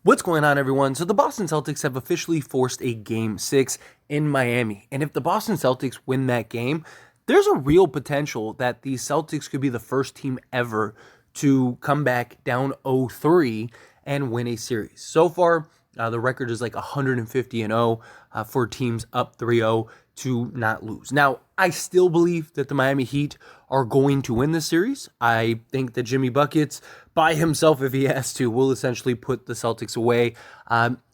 What's going on, everyone? So the Boston Celtics have officially forced a Game 6 in Miami. And if the Boston Celtics win that game, there's a real potential that the Celtics could be the first team ever to come back down 0-3 and win a series. So far, the record is like 150-0 for teams up 3-0 to not lose. Now, I still believe that the Miami Heat are going to win this series. I think that Jimmy Buckets, by himself, if he has to, will essentially put the Celtics away.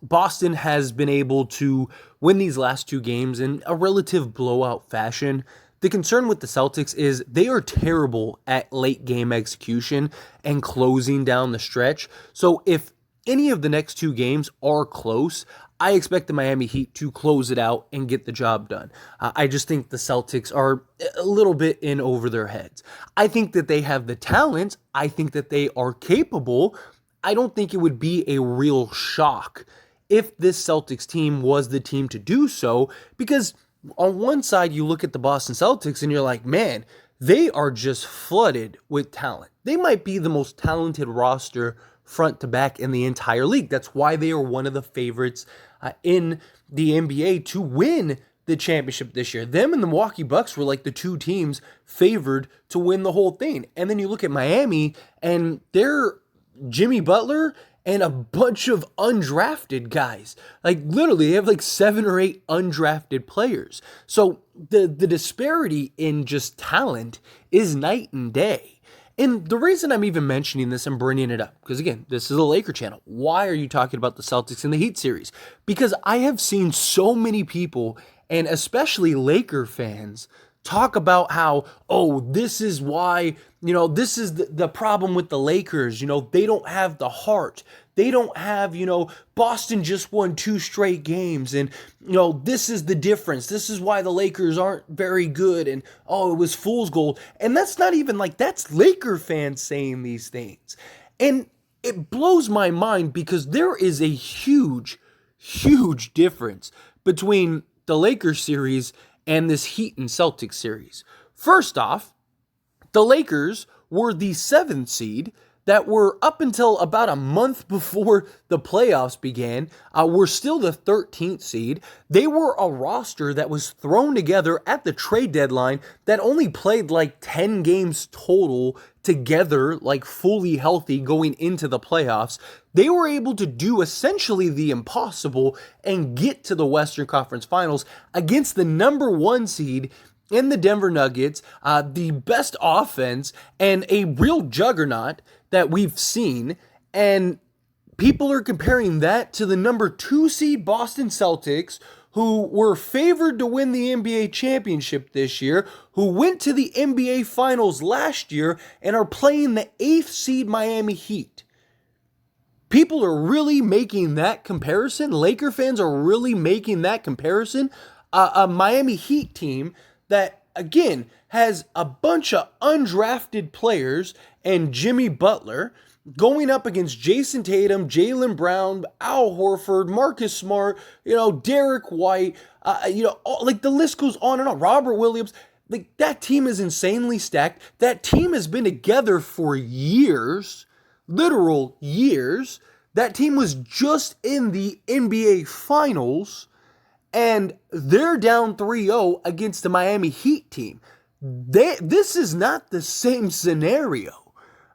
Boston has been able to win these last two games in a relative blowout fashion. The concern with the Celtics is they are terrible at late game execution and closing down the stretch. So if any of the next two games are close, I expect the Miami Heat to close it out and get the job done. I just think the Celtics are a little bit in over their heads. I think that they have the talent. I think that they are capable. I don't think it would be a real shock if this Celtics team was the team to do so, because on one side, you look at the Boston Celtics and you're like, man, they are just flooded with talent. They might be the most talented roster front to back in the entire league. That's why they are one of the favorites in the NBA to win the championship this year. Them and the Milwaukee Bucks were like the two teams favored to win the whole thing. And then you look at Miami and they're Jimmy Butler and a bunch of undrafted guys. Like literally they have like 7 or 8 undrafted players. So the disparity in just talent is night and day. And the reason I'm even mentioning this and bringing it up, because again, this is a Laker channel. Why are you talking about the Celtics and the Heat series? Because I have seen so many people, and especially Laker fans, talk about how, oh, this is why, this is the problem with the Lakers. They don't have the heart. They don't have, Boston just won 2 straight games. And, this is the difference. This is why the Lakers aren't very good. And, oh, it was fool's gold. And that's not even that's Laker fans saying these things. And it blows my mind because there is a huge, huge difference between the Lakers series and this Heat and Celtics series. First off, the Lakers were the 7th seed that were up until about a month before the playoffs began, were still the 13th seed. They were a roster that was thrown together at the trade deadline that only played like 10 games total together, like fully healthy going into the playoffs. They were able to do essentially the impossible and get to the Western Conference Finals against the number 1 seed in the Denver Nuggets, the best offense and a real juggernaut that we've seen. And people are comparing that to the number 2 seed Boston Celtics, who were favored to win the NBA championship this year, who went to the NBA Finals last year and are playing the 8th seed Miami Heat. People are really making that comparison. Laker fans are really making that comparison. A Miami Heat team that, again, has a bunch of undrafted players and Jimmy Butler going up against Jason Tatum, Jaylen Brown, Al Horford, Marcus Smart, Derek White, the list goes on and on. Robert Williams. That team is insanely stacked. That team has been together for years, literal years. That team was just in the NBA Finals, and they're down 3-0 against the Miami Heat team. This is not the same scenario.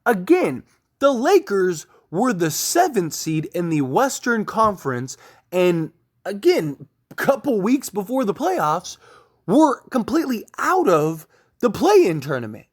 Again, the Lakers were the 7th seed in the Western Conference, and again, a couple weeks before the playoffs, were completely out of the play-in tournament.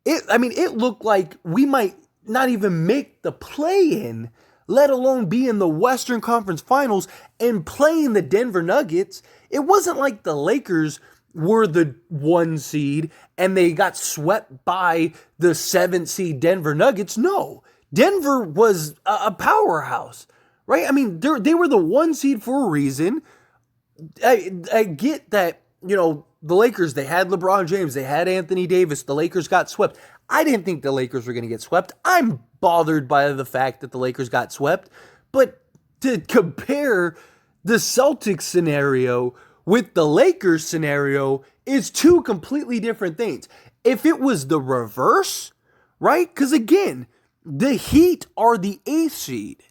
It looked like we might not even make the play-in, let alone be in the Western Conference Finals and playing the Denver Nuggets. It wasn't like the Lakers were the 1 seed and they got swept by the 7th seed Denver Nuggets. No, Denver was a powerhouse, right? They were the 1 seed for a reason. I get that, the Lakers, they had LeBron James, they had Anthony Davis, the Lakers got swept. I didn't think the Lakers were going to get swept. I'm bothered by the fact that the Lakers got swept. But to compare the Celtics scenario with the Lakers scenario is 2 completely different things. If it was the reverse, right? Because again, the Heat are the 8th seed.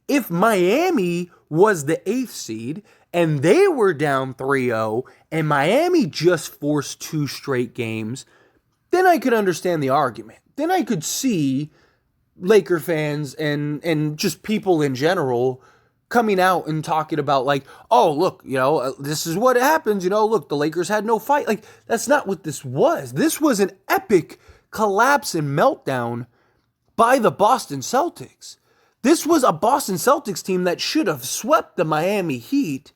If Miami was the 8th seed and they were down 3-0 and Miami just forced 2 straight games, then I could understand the argument. Then I could see Laker fans and just people in general coming out and talking about like, oh, look, this is what happens. Look, the Lakers had no fight. Like, that's not what this was. This was an epic collapse and meltdown by the Boston Celtics. This was a Boston Celtics team that should have swept the Miami Heat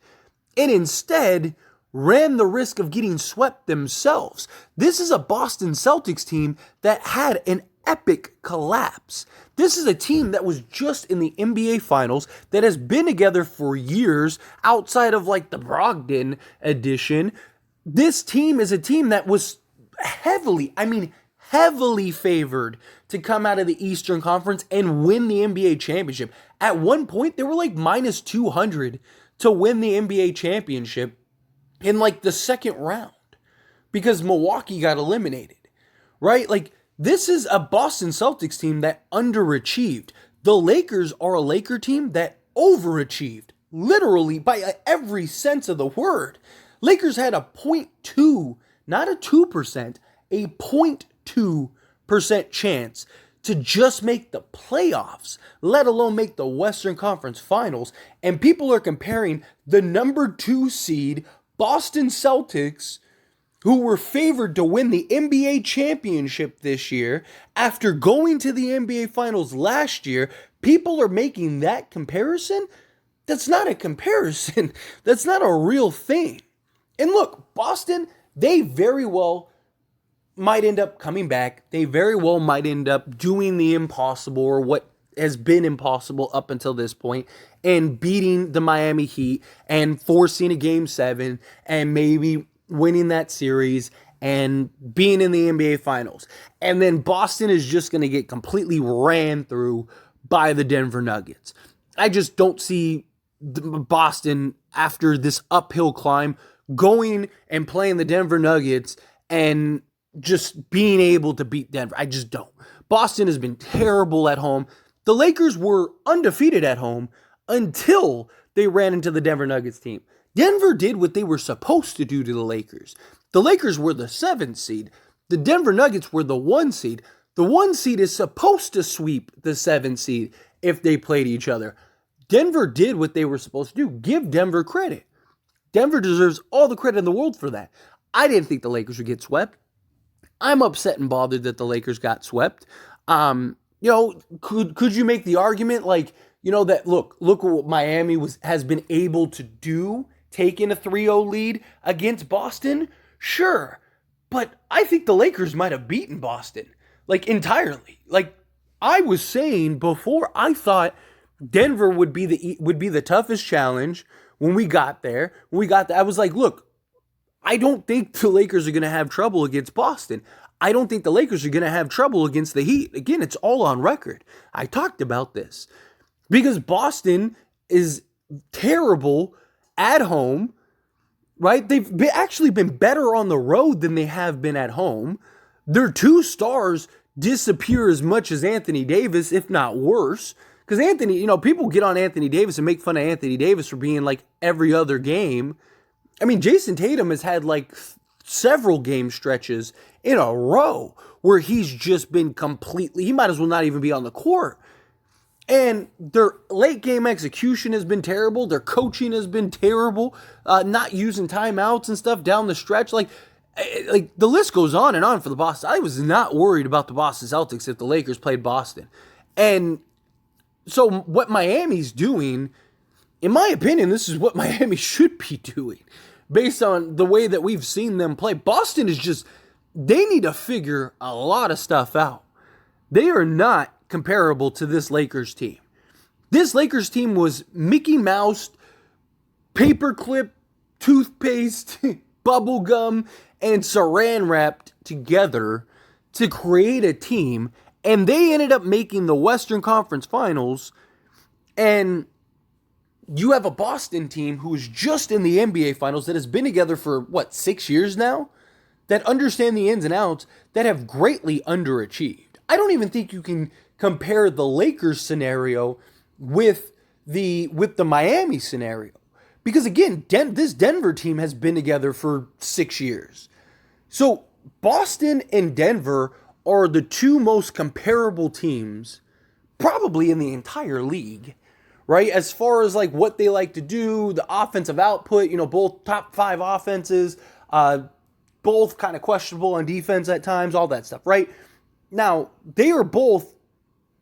and instead ran the risk of getting swept themselves. This is a Boston Celtics team that had an epic collapse. This is a team that was just in the NBA Finals, that has been together for years outside of like the Brogdon edition. This team is a team that was heavily favored to come out of the Eastern Conference and win the NBA championship. At one point, they were like minus 200 to win the NBA championship in like the second round because Milwaukee got eliminated, right? Like, this is a Boston Celtics team that underachieved. The Lakers are a Laker team that overachieved, literally by every sense of the word. Lakers had a 0.2, not a 2%, a 0.2% chance to just make the playoffs, let alone make the Western Conference Finals. And people are comparing the number 2 seed Boston Celtics, who were favored to win the NBA championship this year after going to the NBA Finals last year. People are making that comparison. That's not a comparison. That's not a real thing. And look, Boston, they very well might end up coming back. They very well might end up doing the impossible, or what has been impossible up until this point, and beating the Miami Heat and forcing a Game 7 and maybe winning that series and being in the NBA Finals. And then Boston is just going to get completely ran through by the Denver Nuggets. I just don't see Boston, after this uphill climb, going and playing the Denver Nuggets and just being able to beat Denver. I just don't. Boston has been terrible at home. The Lakers were undefeated at home until they ran into the Denver Nuggets team. Denver did what they were supposed to do to the Lakers. The Lakers were the 7th seed. The Denver Nuggets were the 1 seed. The 1 seed is supposed to sweep the 7th seed if they played each other. Denver did what they were supposed to do. Give Denver credit. Denver deserves all the credit in the world for that. I didn't think the Lakers would get swept. I'm upset and bothered that the Lakers got swept. Could you make the argument that look what Miami has been able to do, taking a 3-0 lead against Boston? Sure. But I think the Lakers might have beaten Boston, entirely. I was saying before, I thought Denver would be the toughest challenge when we got there. I was like, look, I don't think the Lakers are going to have trouble against Boston. I don't think the Lakers are going to have trouble against the Heat. Again, it's all on record. I talked about this. Because Boston is terrible at home, right? They've actually been better on the road than they have been at home. Their 2 stars disappear as much as Anthony Davis, if not worse. Because people get on Anthony Davis and make fun of Anthony Davis for being every other game. I mean, Jason Tatum has had several game stretches in a row where he's just been he might as well not even be on the court. And their late game execution has been terrible. Their coaching has been terrible. Not using timeouts and stuff down the stretch. The list goes on and on for the Boston. I was not worried about the Boston Celtics if the Lakers played Boston. And so what Miami's doing, in my opinion, this is what Miami should be doing based on the way that we've seen them play. Boston is they need to figure a lot of stuff out. They are not comparable to this Lakers team. This Lakers team was Mickey Mouse, paperclip, toothpaste, bubble gum, and saran wrapped together to create a team, and they ended up making the Western Conference Finals. And you have a Boston team who is just in the NBA Finals that has been together for 6 years now, that understand the ins and outs, that have greatly underachieved. I don't even think you can compare the Lakers scenario with the Miami scenario. Because again, this Denver team has been together for 6 years. So Boston and Denver are the two most comparable teams probably in the entire league, right? As far as like what they like to do, the offensive output, both top 5 offenses, both kind of questionable on defense at times, all that stuff, right? Now, they are both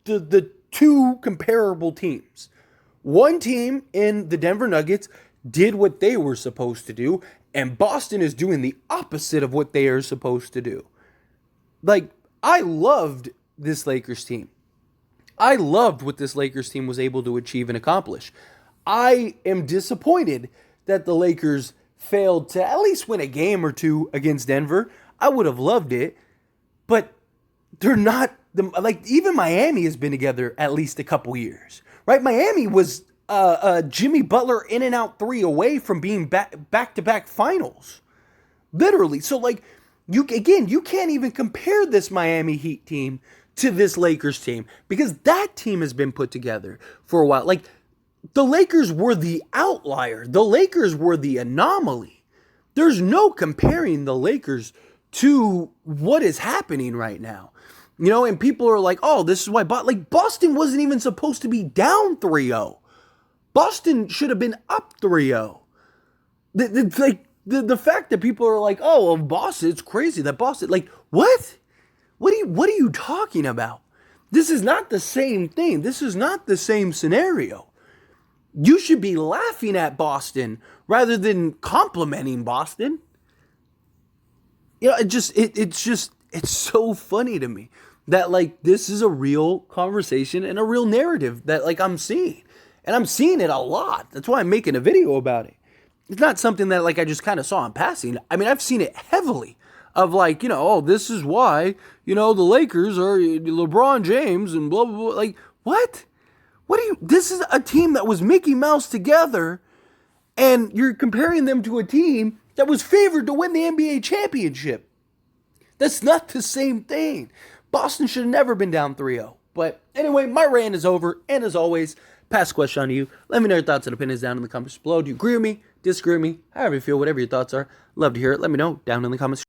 the two comparable teams. One team in the Denver Nuggets did what they were supposed to do, and Boston is doing the opposite of what they are supposed to do. Like, I loved this Lakers team. I loved what this Lakers team was able to achieve and accomplish. I am disappointed that the Lakers failed to at least win a game or two against Denver. I would have loved it, but they're not, even Miami has been together at least a couple years, right? Miami was Jimmy Butler in and out 3 away from being back-to-back finals. Literally. So, you can't even compare this Miami Heat team to this Lakers team because that team has been put together for a while. The Lakers were the outlier. The Lakers were the anomaly. There's no comparing the Lakers to what is happening right now. And people are like, oh, this is why Boston wasn't even supposed to be down 3-0. Boston should have been up 3-0. The fact that people are like, oh, well, Boston, it's crazy that Boston, what? What are you talking about? This is not the same thing. This is not the same scenario. You should be laughing at Boston rather than complimenting Boston. It's so funny to me that this is a real conversation and a real narrative that I'm seeing. And I'm seeing it a lot. That's why I'm making a video about it. It's not something that I just kind of saw in passing. I mean, I've seen it heavily of oh, this is why, the Lakers are LeBron James and blah, blah, blah. What? This is a team that was Mickey Mouse together, and you're comparing them to a team that was favored to win the NBA championship. That's not the same thing. Boston should have never been down 3-0. But anyway, my rant is over, and as always, pass the question on to you. Let me know your thoughts and opinions down in the comments below. Do you agree with me? Disagree with me? However you feel, whatever your thoughts are. Love to hear it. Let me know down in the comments.